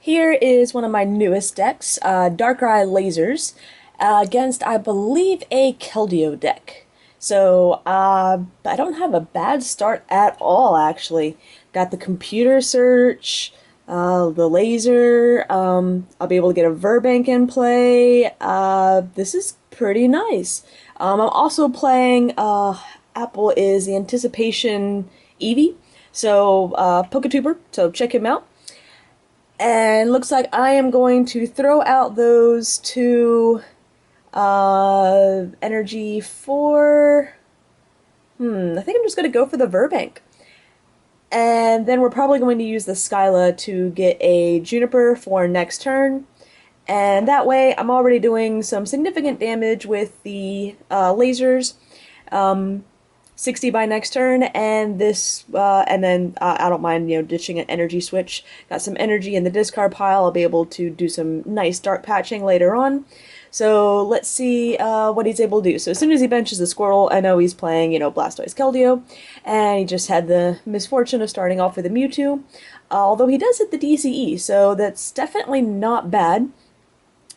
Here is one of my newest decks, Darkrai Lasers, against, I believe, a Keldeo deck. So, I don't have a bad start at all, actually. Got the computer search, the laser, I'll be able to get a Verbank in play. This is pretty nice. I'm also playing, Apple is the Anticipation Eevee, so, Poketuber, so check him out. And looks like I am going to throw out those two energy for... I think I'm just going to go for the Verbank. And then we're probably going to use the Skyla to get a Juniper for next turn. And that way I'm already doing some significant damage with the lasers. 60 by next turn, and this, and then I don't mind, ditching an energy switch. Got some energy in the discard pile. I'll be able to do some nice dark patching later on. So let's see what he's able to do. So as soon as he benches the Squirrel, I know he's playing, Blastoise Keldeo, and he just had the misfortune of starting off with a Mewtwo. Although he does hit the DCE, so that's definitely not bad.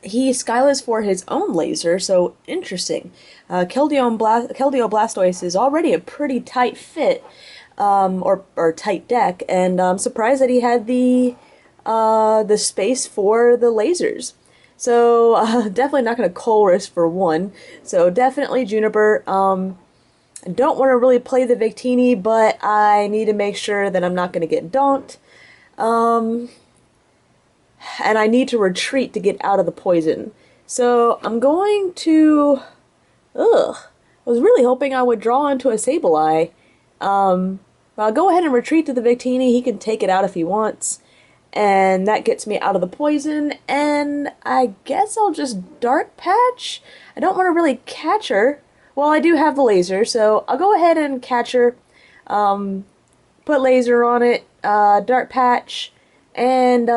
He Skylas for his own laser, so interesting. Keldeo Blastoise is already a pretty tight fit, or tight deck, and I'm surprised that he had the space for the lasers. So definitely not going to Colress for one. So definitely Juniper. I don't want to really play the Victini, but I need to make sure that I'm not going to get donked. And I need to retreat to get out of the poison. So I'm going to... I was really hoping I would draw into a Sableye. But I'll go ahead and retreat to the Victini. He can take it out if he wants. And that gets me out of the poison. And I guess I'll just Dark Patch. I don't want to really catch her. Well, I do have the laser, so I'll go ahead and catch her. Put laser on it. Dark Patch. And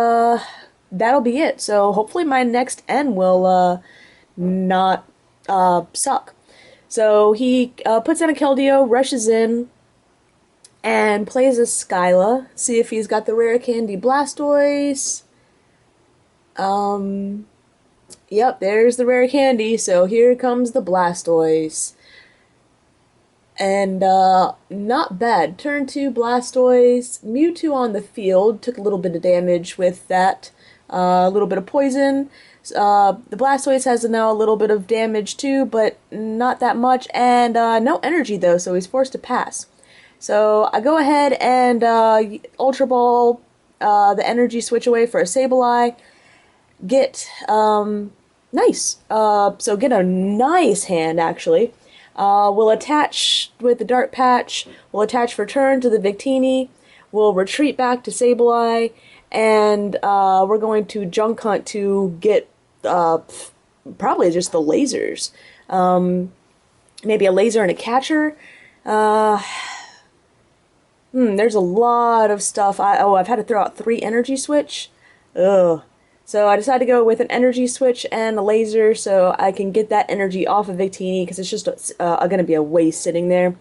that'll be it. So hopefully my next N will not suck. So he puts in a Keldeo, rushes in, and plays a Skyla. See if he's got the rare candy Blastoise. Yep, there's the rare candy. So here comes the Blastoise. And not bad. Turn 2 Blastoise. Mewtwo on the field. Took a little bit of damage with that. A little bit of poison. The Blastoise has now a little bit of damage too, but not that much. And no energy though, so he's forced to pass. So I go ahead and Ultra Ball the energy switch away for a Sableye. Get nice. So get a nice hand actually. We'll attach with the Dark Patch. We'll attach for turn to the Victini. We'll retreat back to Sableye. And we're going to junk hunt to get probably just the lasers. Maybe a laser and a catcher. There's a lot of stuff. I've had to throw out 3 energy switch. Ugh. So I decided to go with an energy switch and a laser so I can get that energy off of Victini because it's just going to be a waste sitting there.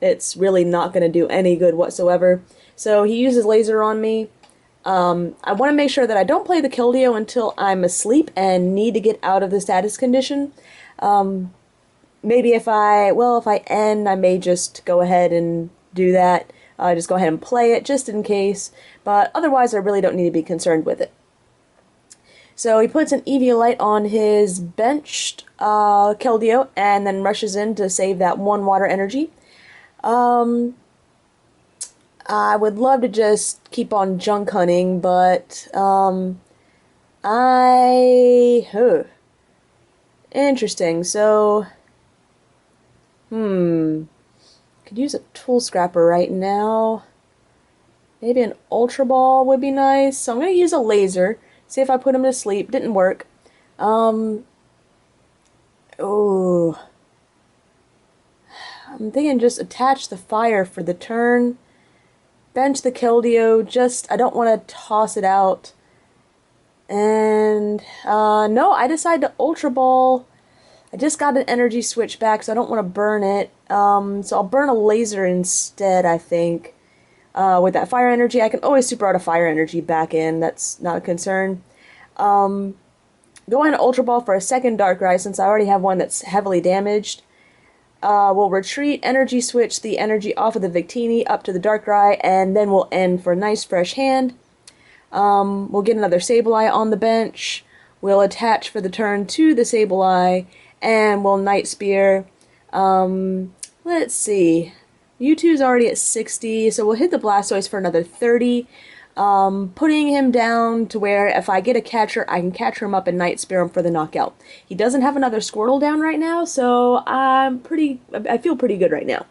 It's really not going to do any good whatsoever. So he uses laser on me. I want to make sure that I don't play the Keldeo until I'm asleep and need to get out of the status condition. Maybe if I end, I may just go ahead and do that. Just go ahead and play it just in case. But otherwise, I really don't need to be concerned with it. So he puts an Eviolite on his benched Keldeo and then rushes in to save that 1 water energy. I would love to just keep on junk hunting, but interesting. So could use a tool scrapper right now. Maybe an Ultra Ball would be nice. So I'm gonna use a laser. See if I put him to sleep. Didn't work. I'm thinking just attach the fire for the turn. Bench the Keldeo, I don't want to toss it out. And, no, I decided to Ultra Ball. I just got an energy switch back, so I don't want to burn it. So I'll burn a laser instead, I think. with that fire energy. I can always super out a fire energy back in. That's not a concern. Go on Ultra Ball for a second Darkrai since I already have one that's heavily damaged. We'll retreat, energy switch the energy off of the Victini up to the Darkrai, and then we'll end for a nice fresh hand. We'll get another Sableye on the bench. We'll attach for the turn to the Sableye, and we'll Night Spear. Let's see. Mewtwo's already at 60, so we'll hit the Blastoise for another 30. Putting him down to where if I get a catcher, I can catcher him up and Night Spear him for the knockout. He doesn't have another Squirtle down right now, so I feel pretty good right now.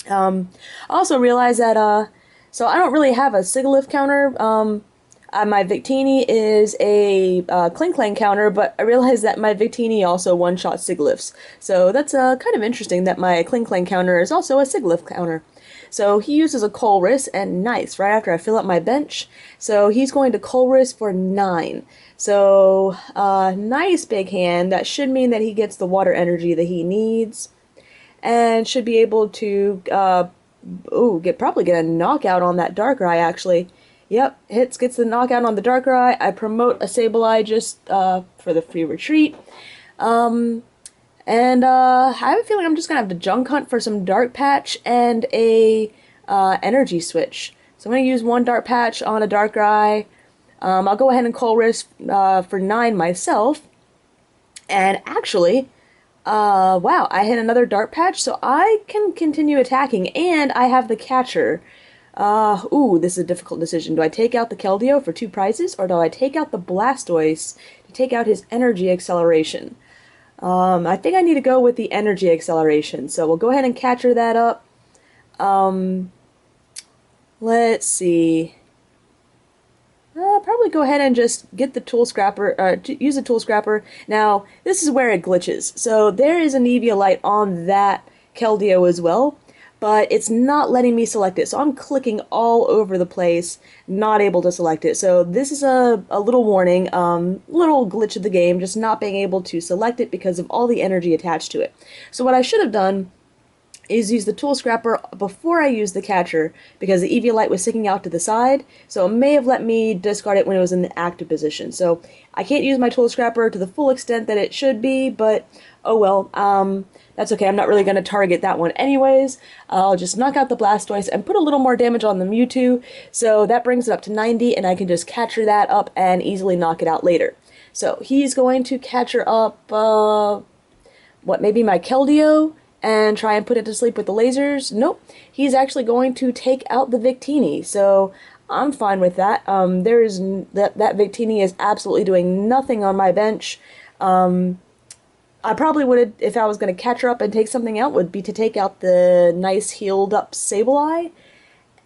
I also realized that, so I don't really have a Sigilyph counter. My Victini is a Klinklang counter, but I realized that my Victini also one-shot Sigilyphs. So that's kind of interesting that my Klinklang counter is also a Sigilyph counter. So he uses a Colress, and nice, right after I fill up my bench. So he's going to Colress for 9. So, nice big hand. That should mean that he gets the water energy that he needs. And should be able to, probably get a knockout on that Darkrai, actually. Yep, gets the knockout on the Darkrai. I promote a Sableye just, for the free retreat. I have a feeling I'm just going to have to junk hunt for some Dark Patch and a energy switch. So I'm going to use one Dark Patch on a Darkrai. I'll go ahead and Colress for 9 myself. And actually, wow, I hit another Dark Patch, so I can continue attacking, and I have the catcher. This is a difficult decision. Do I take out the Keldeo for 2 prizes, or do I take out the Blastoise to take out his energy acceleration? I think I need to go with the energy acceleration, so we'll go ahead and catcher that up. Let's see. I'll probably go ahead and just get the Tool Scrapper, use the Tool Scrapper. Now, this is where it glitches. So there is an Eviolite on that Keldeo as well, but it's not letting me select it. So I'm clicking all over the place, not able to select it. So this is a little warning, little glitch of the game, just not being able to select it because of all the energy attached to it. So what I should have done is use the Tool Scrapper before I used the catcher, because the Eviolite was sticking out to the side, so it may have let me discard it when it was in the active position. So I can't use my Tool Scrapper to the full extent that it should be, but oh well, that's okay. I'm not really going to target that one anyways. I'll just knock out the Blastoise and put a little more damage on the Mewtwo, so that brings it up to 90, and I can just catcher that up and easily knock it out later. So he's going to catcher up, maybe my Keldeo, and try and put it to sleep with the lasers. Nope, he's actually going to take out the Victini, so I'm fine with that. That Victini is absolutely doing nothing on my bench. I probably would have, if I was going to catch her up and take something out, would be to take out the nice healed up Sableye.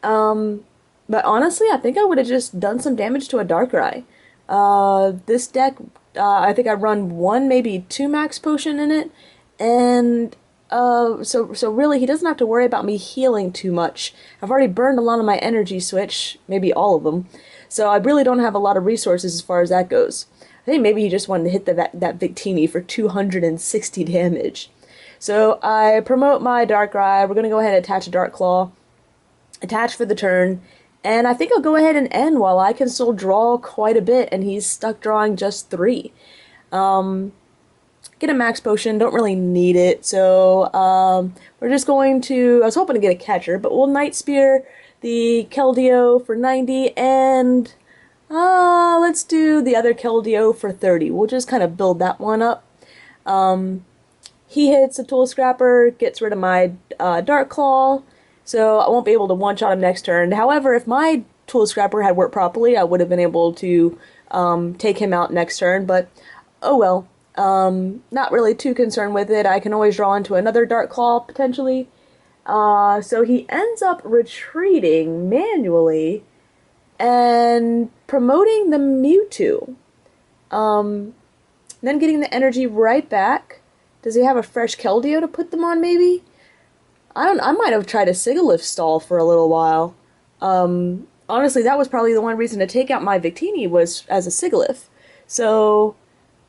But honestly, I think I would have just done some damage to a Darkrai. This deck, I think I run 1, maybe 2 max potion in it, and so really he doesn't have to worry about me healing too much. I've already burned a lot of my energy switch, maybe all of them, so I really don't have a lot of resources as far as that goes. I think maybe he just wanted to hit that Victini for 260 damage. So I promote my Darkrai. We're going to go ahead and attach a Dark Claw, attach for the turn, and I think I'll go ahead and end while I can still draw quite a bit, and he's stuck drawing just 3. Get a max potion, don't really need it, so we're just going to, I was hoping to get a catcher, but we'll Night Spear the Keldeo for 90, and let's do the other Keldeo for 30. We'll just kind of build that one up. He hits a Tool Scrapper, gets rid of my Dark Claw, so I won't be able to one-shot him next turn. However, if my Tool Scrapper had worked properly, I would have been able to take him out next turn, but oh well. Not really too concerned with it. I can always draw into another Dark Claw, potentially. So he ends up retreating manually and promoting the Mewtwo. Then getting the energy right back. Does he have a fresh Keldeo to put them on, maybe? I might have tried a Sigilyph stall for a little while. Honestly, that was probably the one reason to take out my Victini was as a Sigilyph. So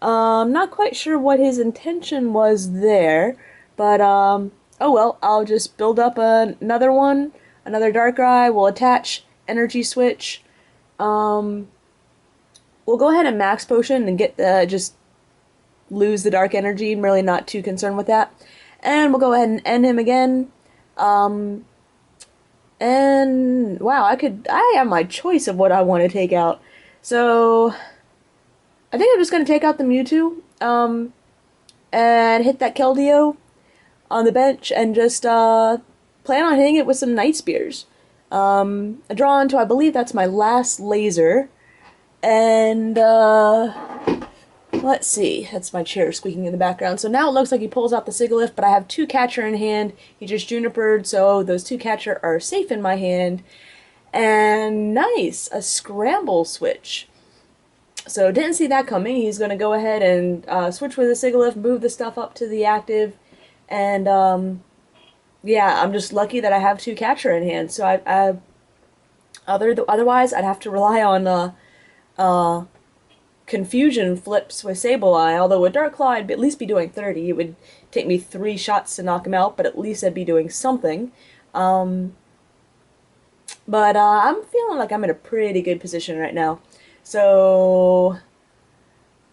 I'm not quite sure what his intention was there, but oh well, I'll just build up another one. another Darkrai. We'll attach Energy Switch. We'll go ahead and max potion and get the just lose the dark energy. I'm really not too concerned with that. And we'll go ahead and end him again. Um, and wow, I have my choice of what I want to take out. So I think I'm just gonna take out the Mewtwo, and hit that Keldeo on the bench and just plan on hitting it with some Night Spears. I draw onto, I believe that's my last laser, and let's see. That's my chair squeaking in the background. So now it looks like he pulls out the Sigilyph, but I have two Catcher in hand. He just Junipered, so those two Catcher are safe in my hand. And nice, a Scramble switch. So didn't see that coming. He's going to go ahead and switch with the Sigilyph, move the stuff up to the active, and yeah, I'm just lucky that I have two Catcher in hand. So otherwise I'd have to rely on Confusion flips with Sableye, although with Dark Claw I'd at least be doing 30. It would take me 3 shots to knock him out, but at least I'd be doing something. But I'm feeling like I'm in a pretty good position right now. So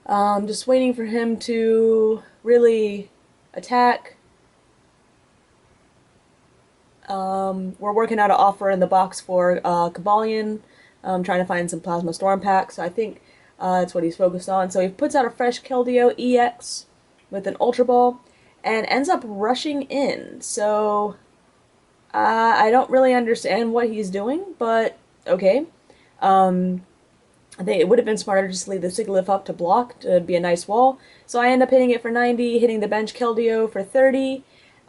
I'm just waiting for him to really attack. We're working out an offer in the box for Cobalion. I'm trying to find some Plasma Storm packs. So I think that's what he's focused on. So he puts out a fresh Keldeo EX with an Ultra Ball and ends up rushing in. So I don't really understand what he's doing, but okay. I think it would have been smarter just to leave the Sigilyph up to block to be a nice wall. So I end up hitting it for 90, hitting the bench Keldeo for 30,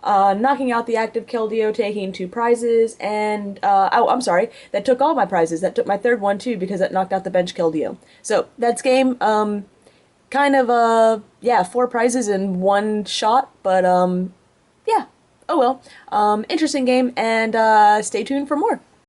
knocking out the active Keldeo, taking 2 prizes, and, oh, I'm sorry, that took all my prizes. That took my third one, too, because it knocked out the bench Keldeo. So, that's game, kind of, yeah, 4 prizes in 1 shot, but, yeah, oh well. Interesting game, and, stay tuned for more.